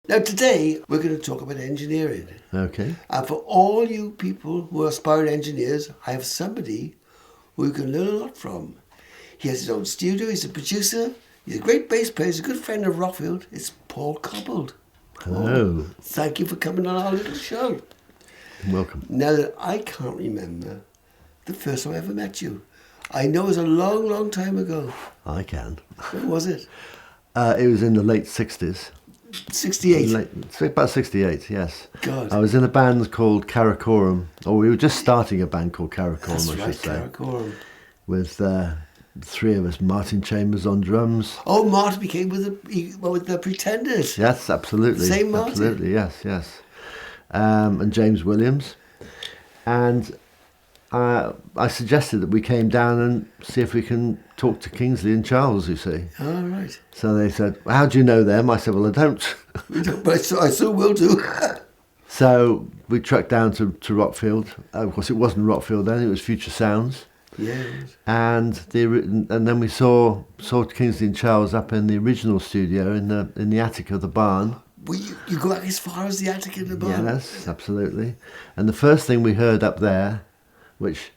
Now today we're going to talk about engineering. Okay. And for all you people who are aspiring engineers, I have somebody who you can learn a lot from. He has his own studio, he's a producer, he's a great bass player, he's a good friend of Rockfield. It's Paul Cobbold. Hello. Thank you for coming on our little show. Welcome. Now that I can't remember the first time I ever met you. I know it was a long, long time ago. I can. When was it? It was in the late 60s. 68. About 68, yes. God. I was in a band called Karakoram, or we were just starting a band called Karakoram, That's I right, should say. Karakoram. With three of us, Martin Chambers on drums. Oh, Martin became with the Pretenders. Yes, absolutely. Same Martin? Absolutely, yes. And James Williams. And I suggested that we came down and see if we can talk to Kingsley and Charles, you see. All right. So they said, how do you know them? I said, well, I don't. But I still will do. So we trekked down to Rockfield. Of course, it wasn't Rockfield then, it was Future Sounds. Yes. And then we saw Kingsley and Charles up in the original studio in the attic of the barn. Well, you go back as far as the attic in the barn? Yes, absolutely. And the first thing we heard up there, which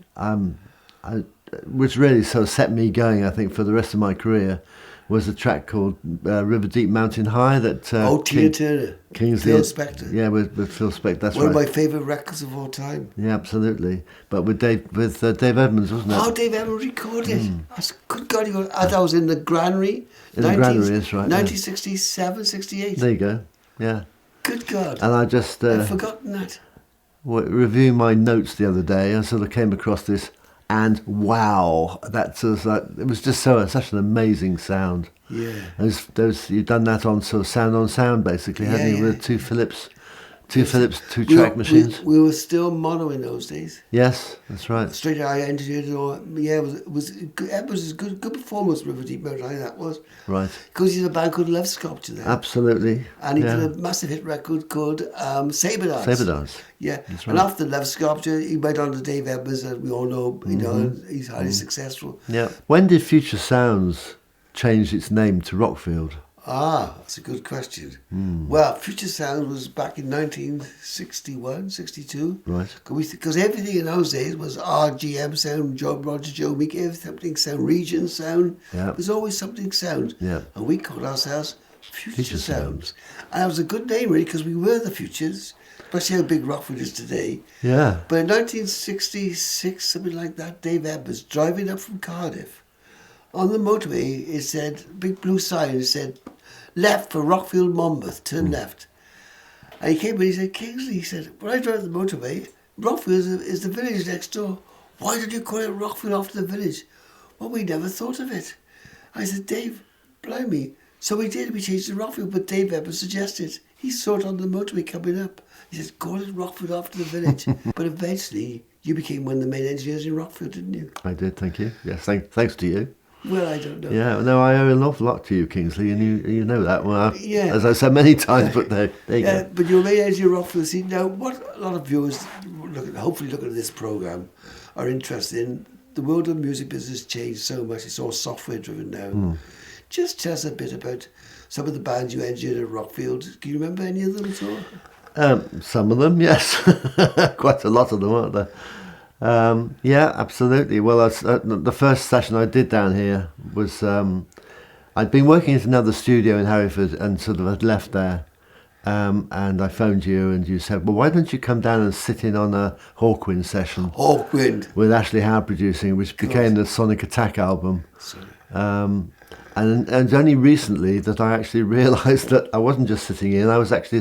really sort of set me going, I think, for the rest of my career, was a track called River Deep Mountain High that Tina Turner, Kingsley, Phil Spector. Yeah, with Phil Spector. That's one right. One of my favourite records of all time. Yeah, absolutely. But with Dave Edmunds, wasn't it? Oh, Dave Edmunds recorded. Good God, that was in the Granary. In the Granary, that's right. 1967, 68. There you go. Yeah. Good God. And I just I've forgotten that. Reviewing my notes the other day, I sort of came across this, and wow, that was like, it was just such an amazing sound. Yeah. You've done that on sort of sound on sound, basically, haven't you? With two Philips 2-track machines. We were still mono in those days. Yes, that's right. Straight I engineered it all. Yeah, it was a good performance with River Deep Mountain High, that was. Right. Because he had a band called Love Sculpture there. Absolutely. And he did a massive hit record called Sabre Dance. Sabre Dance. Yeah. That's right. And after Love Sculpture, he went on to Dave Edmunds, as we all know, and he's highly successful. Yeah. When did Future Sounds change its name to Rockfield? Ah, that's a good question. Well, Future Sound was back in 1961, 62. Right. Because everything in those days was RGM sound, Roger Joe Meek, something sound, Region sound. Yeah. There's always something sound. Yeah. And we called ourselves Future Sounds. Sounds. And it was a good name, really, because we were the Futures, especially how big Rockford is today. Yeah. But in 1966, something like that, Dave Edmunds, driving up from Cardiff, on the motorway, it said, big blue sign, it said, left for Rockfield, Monmouth, turn left. And he came in, he said, Kingsley, he said, when I drive the motorway, Rockfield is the village next door. Why did you call it Rockfield after the village? Well, we never thought of it. I said, Dave, blimey. So we did, we changed to Rockfield, but Dave Evans suggested. He saw it on the motorway coming up. He said, call it Rockfield after the village. But eventually, you became one of the main engineers in Rockfield, didn't you? I did, thank you. Yes, thanks to you. Well, I don't know. Yeah, no, I owe an awful lot to you, Kingsley, and you know that. Well, Yeah. as I said many times, but there you go. But you're main engineer of Rockfield. See, now, what a lot of viewers, hopefully looking at this programme, are interested in, the world of music business changed so much. It's all software driven now. Just tell us a bit about some of the bands you engineered at Rockfield. Can you remember any of them at all? Some of them, yes. Quite a lot of them, aren't there? Yeah, absolutely. Well, the first session I did down here was, I'd been working at another studio in Hereford and sort of had left there. And I phoned you and you said, well, why don't you come down and sit in on a Hawkwind session? Hawkwind. With Ashley Howe producing, which became the Sonic Attack album. Sorry. And only recently that I actually realised that I wasn't just sitting in, I was actually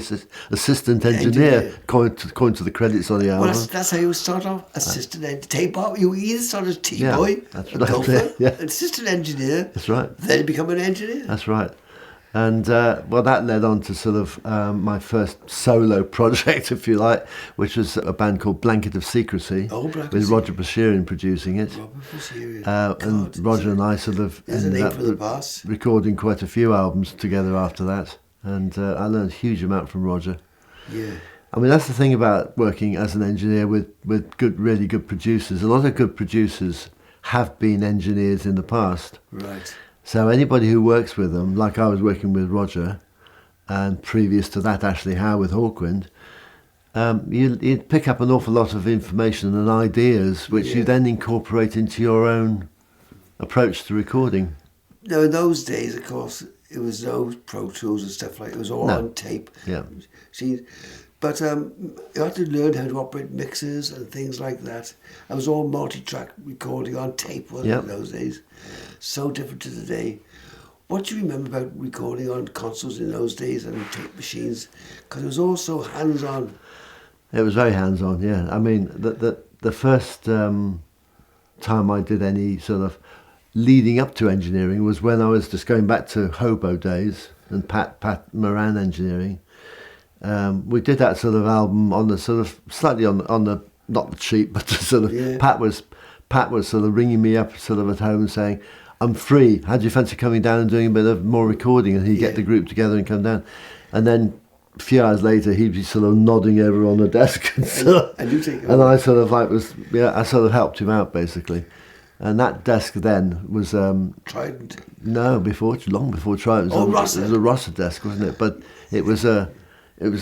assistant engineer, according to the credits on the album. Well, that's how you start off, assistant engineer. You either start as T-boy, that's a right, gopher, yeah. assistant engineer, That's right. then you become an engineer. That's right. And well, that led on to sort of my first solo project, if you like, which was a band called Blanket of Secrecy, with Roger Bashirian producing it. And Roger and I sort of ended up recording quite a few albums together after that. And I learned a huge amount from Roger. Yeah. I mean, that's the thing about working as an engineer with really good producers. A lot of good producers have been engineers in the past. Right. So anybody who works with them, like I was working with Roger, and previous to that, Ashley Howe with Hawkwind, you'd pick up an awful lot of information and ideas, which you then incorporate into your own approach to recording. Now, in those days, of course, it was no Pro Tools and stuff like that. It was all on tape. Yeah. See, but you had to learn how to operate mixers and things like that. It was all multi-track recording on tape, wasn't it, in those days? So different to today. What do you remember about recording on consoles in those days and tape machines? Because it was all so hands-on. It was very hands-on, yeah. I mean, the first time I did any sort of leading up to engineering was when I was just going back to Hobo days and Pat Moran engineering. We did that sort of album on the sort of slightly on the not the cheap, but the sort of Pat was sort of ringing me up sort of at home saying, "I'm free. How do you fancy coming down and doing a bit of more recording?" And he'd get the group together and come down, and then a few hours later he'd be sort of nodding over on the desk, and I sort of like I sort of helped him out basically. And that desk then was Trident. No, long before Trident. It was a Rosser desk, wasn't it? But it was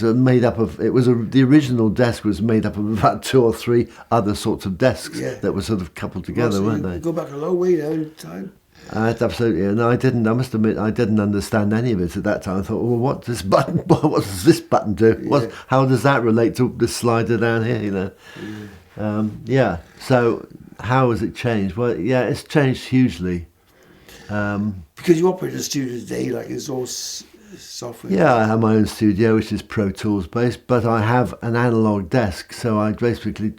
made up of. The original desk was made up of about 2 or 3 other sorts of desks that were sort of coupled together, weren't they? Go back a long way now in time. Absolutely, and I must admit, I didn't understand any of it at that time. I thought, well, what does this button do? How does that relate to the slider down here? You know, So how has it changed? Well, it's changed hugely. Because you operate a studio today, like it's all software. Yeah, I have my own studio, which is Pro Tools based, but I have an analog desk, so I basically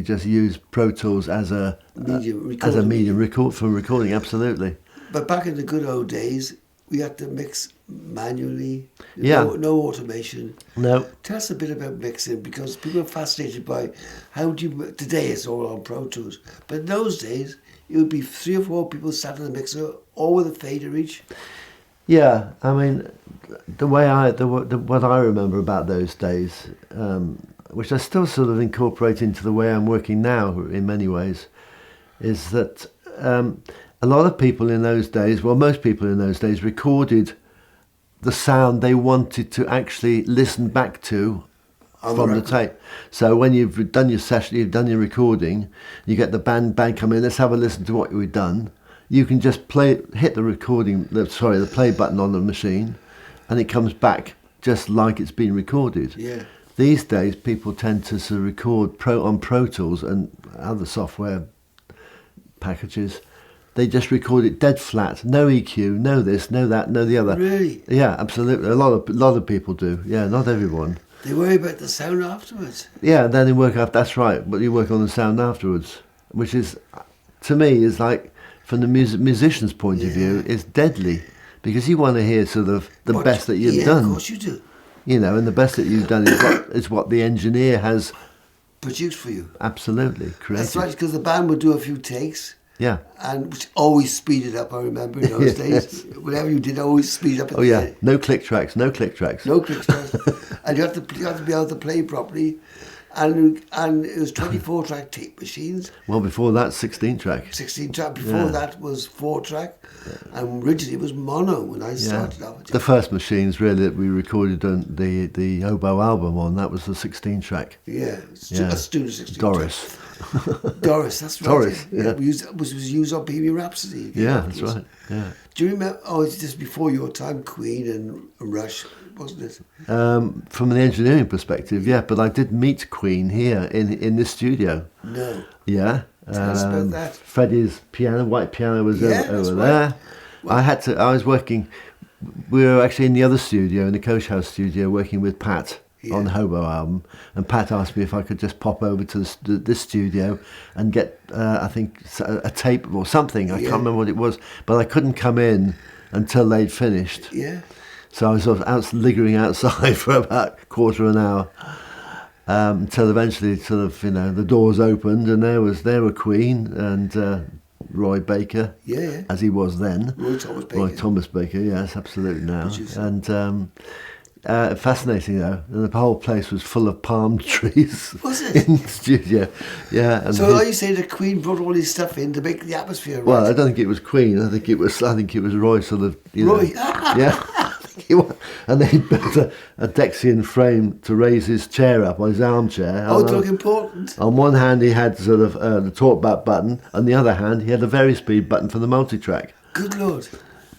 just use Pro Tools as a medium for recording. Absolutely. But back in the good old days, we had to mix manually. No automation. No. Tell us a bit about mixing, because people are fascinated by today it's all on Pro Tools, but in those days it would be 3 or 4 people sat in the mixer, all with a fader each. Yeah, I mean, what I remember about those days, which I still sort of incorporate into the way I'm working now in many ways, is that a lot of people in those days, most people in those days, recorded the sound they wanted to actually listen back to from the tape. So when you've done your session, you've done your recording, you get the band come in, let's have a listen to what we've done. You can just hit the play button on the machine, and it comes back just like it's been recorded. Yeah. These days, people tend to sort of record on Pro Tools and other software packages. They just record it dead flat, no EQ, no this, no that, no the other. Really? Yeah, absolutely. A lot of people do. Yeah, not everyone. They worry about the sound afterwards. Yeah, and then they work out. That's right, but you work on the sound afterwards, which is, to me, is like, from the musician's point of view, is deadly, because you want to hear sort of the best that you've done. Of course you do. You know, and the best that you've done is what the engineer has produced for you. Absolutely, created. That's right, because the band would do a few takes. Yeah. And which always speeded up, I remember, in those days. Whatever you did, always speed up. No click tracks. No click tracks. And you have to be able to play properly. And it was 24-track tape machines. Well, before that, 16-track. 16-track. Before that was 4-track. Yeah. And originally it was mono when I started off. The first machines, really, that we recorded on the Hobo album on, that was the 16-track. Yeah. A Studio 16-track. Doris. Doris, that's right. Doris, It was used on Bohemian Rhapsody. Yeah, that's right. Yeah. Do you remember? Oh, it's just before your time, Queen and Rush, wasn't it? From an engineering perspective, yeah. But I did meet Queen here in this studio. No. Yeah. Tell us about that. Freddie's white piano was over right. there. Well, I was working. We were actually in the other studio, in the Coach House studio, working with Pat. On the Hobo album, and Pat asked me if I could just pop over to this studio and get I think a tape or something. I can't remember what it was, but I couldn't come in until they'd finished. Yeah. So I was sort of lingering outside for about a quarter of an hour until eventually the doors opened, and there were Queen and Roy Baker, as he was then. Roy Thomas Baker, yes, absolutely now. And fascinating though, and the whole place was full of palm trees. Was it? In the studio, yeah. And so are you saying the Queen brought all his stuff in to make the atmosphere right? Well, I don't think it was Queen. I think it was Roy, sort of. Roy. Yeah. And then he built a Dexian frame to raise his chair up, or his armchair. Oh, that's important. On one hand, he had sort of the talkback button. On the other hand, he had a Vari-Speed button for the multi-track. Good Lord.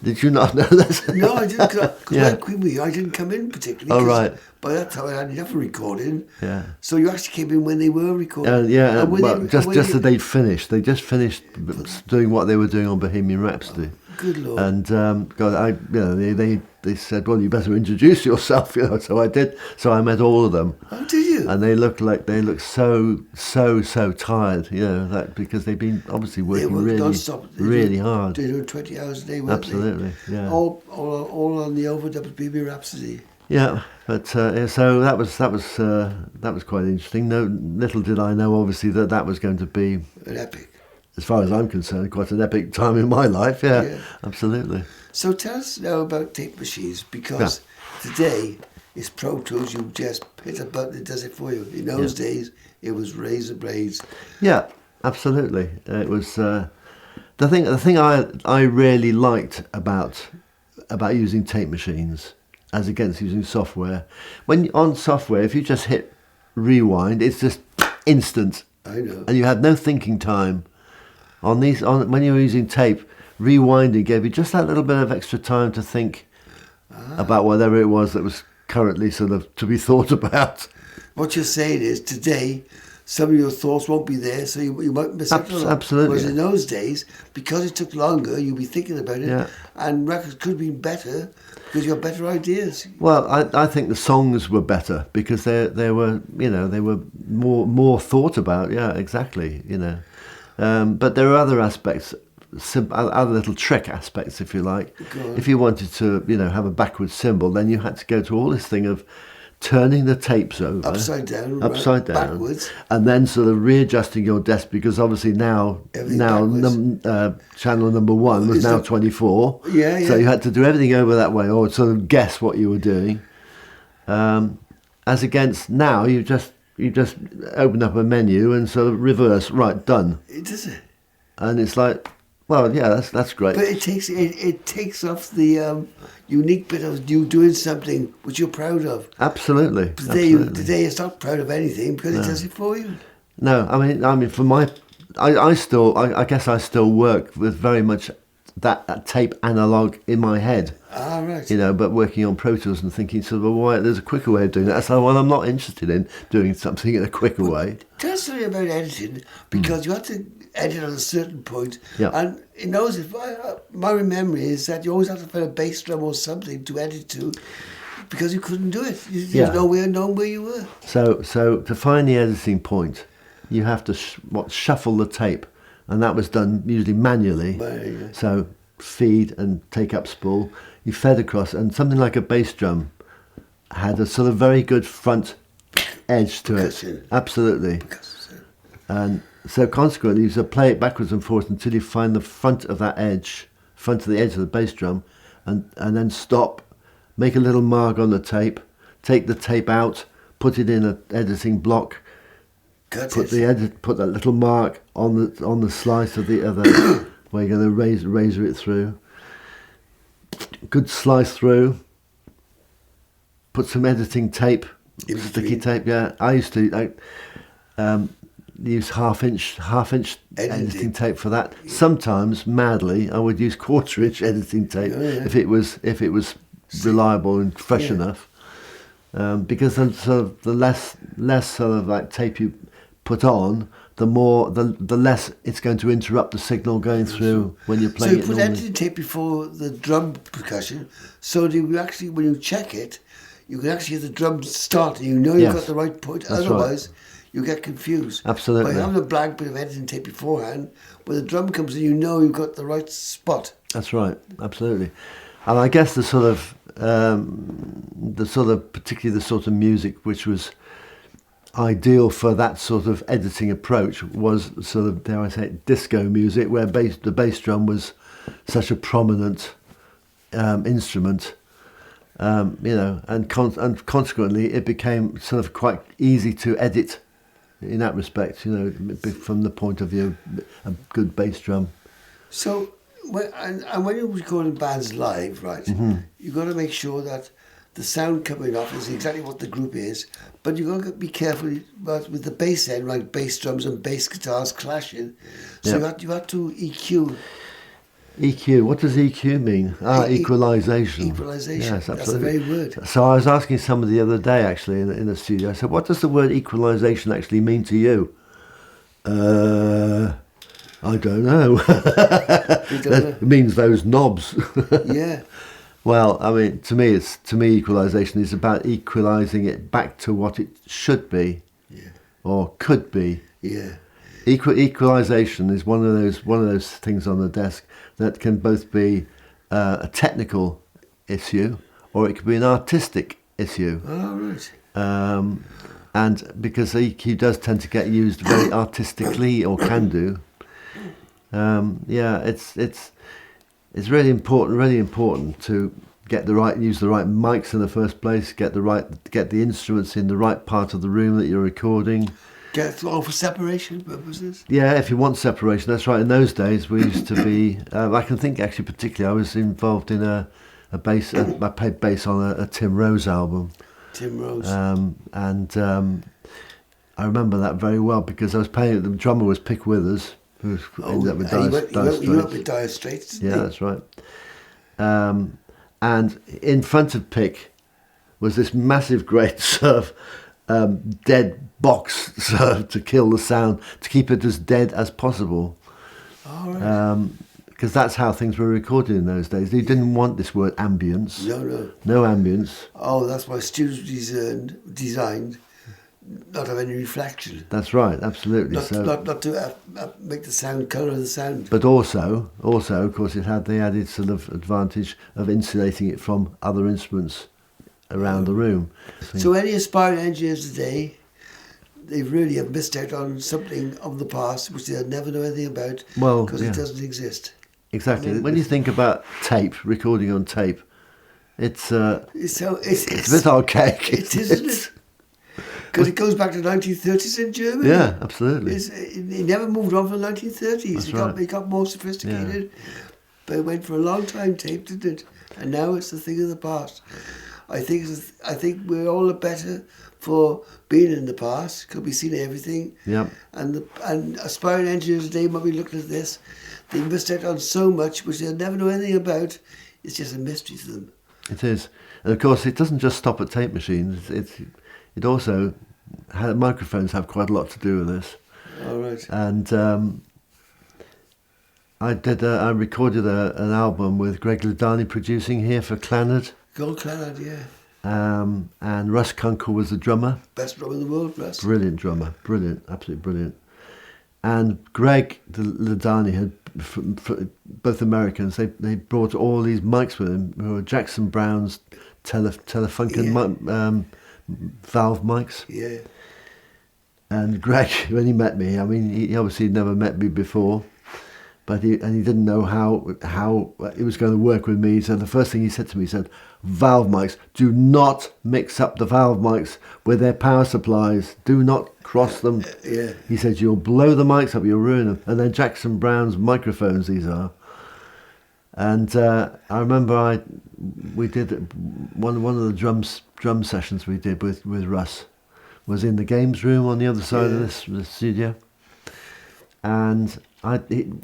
Did you not know that? No, I didn't. Because I didn't come in particularly. Oh, right. By that time, I had enough recording. Yeah. So you actually came in when they were recording. Just as they'd finished. They just finished doing what they were doing on Bohemian Rhapsody. Good Lord. And they said, well, you better introduce yourself, So I did. So I met all of them. Oh, did you? And they looked so tired, because they'd been obviously working really hard. They were 20 hours a day, weren't Absolutely, they? yeah. All on the overdubbed Bohemian Rhapsody. Yeah, but so that was quite interesting. No, little did I know, obviously, that was going to be an epic. As far as I'm concerned, quite an epic time in my life. Yeah. Absolutely. So tell us now about tape machines, because today it's Pro Tools. You just hit a button, it does it for you. In those days, it was razor blades. Yeah, absolutely. It was the thing I really liked about using tape machines as against using software. When on software, if you just hit rewind, it's just instant. I know. And you had no thinking time. When you were using tape, rewinding gave you just that little bit of extra time to think about whatever it was that was currently sort of to be thought about. What you're saying is today, some of your thoughts won't be there, so you might miss out on it. Absolutely. Whereas in those days, because it took longer, you'd be thinking about it, and records could have been better because you had better ideas. Well, I think the songs were better because they were more thought about. Yeah, exactly. But there are other aspects, other little trick aspects, if you like. If you wanted to, have a backwards cymbal, then you had to go to all this thing of turning the tapes over upside down, backwards, and then sort of readjusting your desk, because obviously now channel number 1 was now 24. Yeah. So you had to do everything over that way, or sort of guess what you were doing. As against now, you just open up a menu and sort of reverse, right, done. It does it. And it's like, well, yeah, that's great. But it takes off the unique bit of you doing something which you're proud of. Absolutely. Today it's not proud of anything because it does it for you. No, I mean, for my, I guess I still work with very much that tape analog in my head. Ah, right. But working on Pro Tools and thinking sort of, well, there's a quicker way of doing that. So, well, I'm not interested in doing something in a quicker way. Tell us something about editing, because you have to edit at a certain point. Yeah. And in those, my memory is that you always have to find a bass drum or something to edit to, because you couldn't do it. There's no way of knowing where you were. So to find the editing point, you have to shuffle the tape. And that was done usually manually. So feed and take up spool. You fed across, and something like a bass drum had a sort of very good front edge to it. Absolutely. And so consequently, you sort of play it backwards and forwards until you find the front of the edge of the bass drum, and then stop, make a little mark on the tape, take the tape out, put it in an editing block, put that little mark on the slice of the other where you're going to razor it through. Good slice through. Put some editing tape, sticky tape. Yeah, I used to use half inch editing tape for that. Sometimes, madly, I would use 1/4 inch editing tape if it was reliable and fresh enough. Because then sort of the less sort of like tape you put on, the less it's going to interrupt the signal going through when you're playing it. So you put editing tape before the drum percussion, so that you actually, when you check it, you can actually hear the drums start, and you've got the right point. That's Otherwise, right. You get confused. Absolutely. By having a blank bit of editing tape beforehand, when the drum comes in, you've got the right spot. That's right. Absolutely. And I guess particularly the sort of music which was ideal for that sort of editing approach was sort of, dare I say it, disco music, where the bass drum was such a prominent instrument, and consequently it became sort of quite easy to edit in that respect, from the point of view of a good bass drum. So and when you're recording bands live, right, you've got to make sure that the sound coming off is exactly what the group is, but you've got to be careful with the bass end, like bass drums and bass guitars clashing. So you have to EQ. EQ, what does EQ mean? Equalisation. Equalisation, yes, that's the very word. So I was asking somebody the other day, actually, in the studio, I said, what does the word equalisation actually mean to you? I don't know. It means those knobs. Yeah. Well, I mean, to me, equalisation is about equalising it back to what it should be, or could be. Yeah. Equalisation is one of those things on the desk that can both be a technical issue or it could be an artistic issue. Oh, right. And because EQ does tend to get used very artistically, or can do, it's really important to use the right mics in the first place, get the instruments in the right part of the room that you're recording. Get it all for separation purposes? Yeah, if you want separation, that's right. In those days, we used to be, I can think actually particularly, I was involved in a bass, I played bass on a Tim Rose album. Tim Rose. I remember that very well because I was playing, the drummer was Pick Withers, who ended up with Dire Straits. He went with Dire Straits, yeah, that's right. And in front of Pick was this massive great sort of dead box to kill the sound, to keep it as dead as possible. All right. Because that's how things were recorded in those days. They didn't want this word ambience. No ambience. Oh, that's why studios designed not have any reflection. That's right, absolutely. Not to make the sound colour the sound. But also, of course, it had the added sort of advantage of insulating it from other instruments around the room. So any aspiring engineers today, they really have missed out on something of the past which they'll never know anything about because it doesn't exist. Exactly. When you think about tape, recording on tape, it's a bit archaic. It is, isn't it? Because it goes back to the 1930s in Germany. Yeah, absolutely. It never moved on from the 1930s. It got more sophisticated. Yeah. But it went for a long time, tape, didn't it? And now it's a thing of the past. I think we're all the better for being in the past because we've seen everything. Yep. And aspiring engineers today might be looking at this. They missed out on so much which they'll never know anything about. It's just a mystery to them. It is. And of course, it doesn't just stop at tape machines. It also, microphones have quite a lot to do with this. All right. And I recorded an album with Greg Ladani producing here for Clannad. Gold Clannad, yeah. And Russ Kunkel was the drummer. Best drummer in the world, Russ. Brilliant drummer, brilliant, absolutely brilliant. And Greg Ladani had, both Americans, they brought all these mics with them, who were Jackson Brown's Telefunken valve mics. Yeah. And Greg, when he met me, I mean, he obviously had never met me before, but he didn't know how it was going to work with me. So the first thing he said to me, he said, "Valve mics, do not mix up the valve mics with their power supplies. Do not cross them." Yeah. He said, "You'll blow the mics up, you'll ruin them." And then Jackson Brown's microphones, these are. And I remember we did one of the drum sessions we did with Russ was in the games room on the other side of the studio. And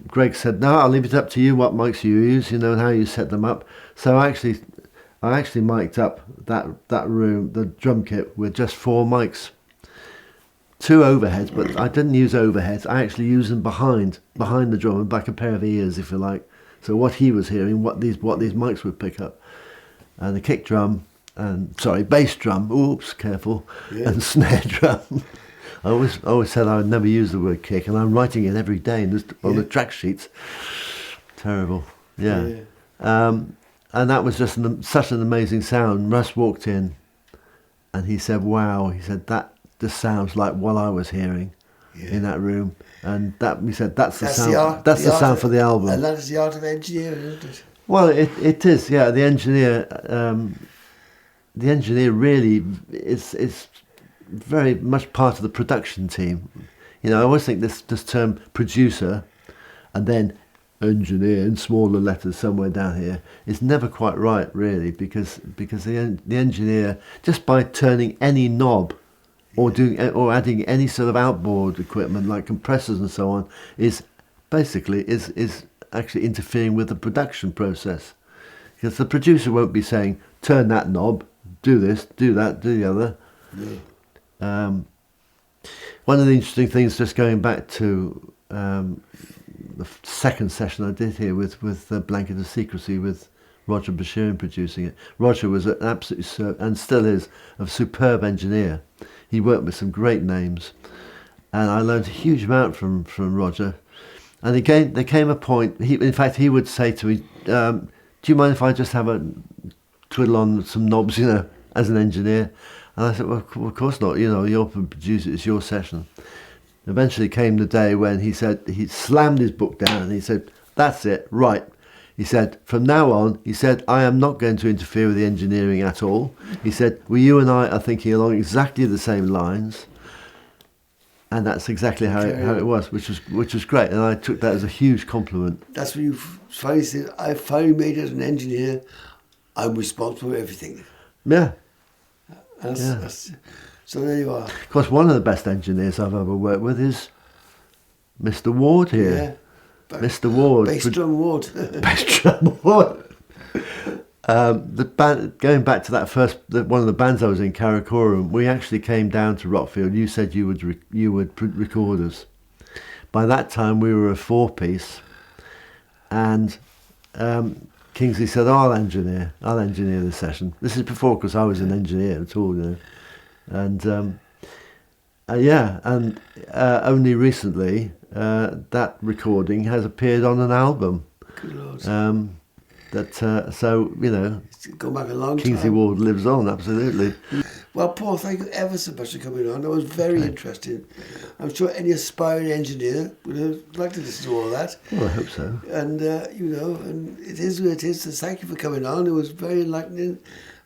Greg said, "No, I'll leave it up to you what mics you use, and how you set them up." So I actually mic'd up that room, the drum kit, with just 4 mics. 2 overheads, but I didn't use overheads. I actually used them behind the drum, like a pair of ears, if you like. So what he was hearing, what these mics would pick up, and the kick drum, bass drum. Oops, careful, and snare drum. I always said I would never use the word kick, and I'm writing it every day on the track sheets. Terrible, yeah. And that was just such an amazing sound. Russ walked in, and he said, "Wow," he said, "that just sounds like what I was hearing in that room." And he said, that's the sound. That's the sound for the album. And that is the art of engineering, isn't it? Well, it is. Yeah, the engineer really is very much part of the production team. I always think this term producer, and then engineer in smaller letters somewhere down here is never quite right, really, because the engineer, just by turning any knob or adding any sort of outboard equipment like compressors and so on, is actually interfering with the production process, because the producer won't be saying turn that knob, do this, do that, do the other. Yeah. One of the interesting things, just going back to the second session I did here with the Blanket of Secrecy with Roger Bashir producing it. Roger was an absolutely, and still is, a superb engineer. He worked with some great names, and I learned a huge amount from Roger. And again, there came a point, in fact, he would say to me, do you mind if I just have a twiddle on some knobs, as an engineer? And I said, well, of course not, you're the producer, it's your session. Eventually came the day when he slammed his book down and he said, that's it, right. He said, from now on, he said, I am not going to interfere with the engineering at all. He said, well, you and I are thinking along exactly the same lines. And that's exactly how it was, which was great. And I took that as a huge compliment. That's when you finally said, I finally made it as an engineer, I'm responsible for everything. Yeah. So there you are. Of course, one of the best engineers I've ever worked with is Mr. Ward here. Yeah. Mr. Ward. Bass drum Ward. Bass drum Ward. The band, going back to that one of the bands I was in, Karakoram, we actually came down to Rockfield. You said you would record us. By that time, we were a 4-piece, and Kingsley said, I'll engineer the session. This is before, because I was an engineer at all, And only recently that recording has appeared on an album. Good Lord. It's gone back a long Kingsley time. Ward lives on, absolutely. Well, Paul, thank you ever so much for coming on. That was very interesting. I'm sure any aspiring engineer would have liked to listen to all that. Well, I hope so. And, and it is what it is. So thank you for coming on. It was very enlightening.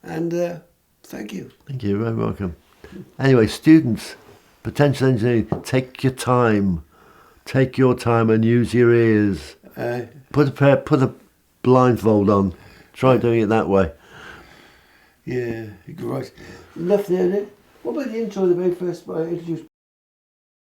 And thank you. Thank you, you're very welcome. Anyway, students, potential engineering, take your time. Take your time and use your ears. Put a blindfold on. Try doing it that way. Yeah, you're right. Enough there, isn't it? What about the intro, the very first I introduced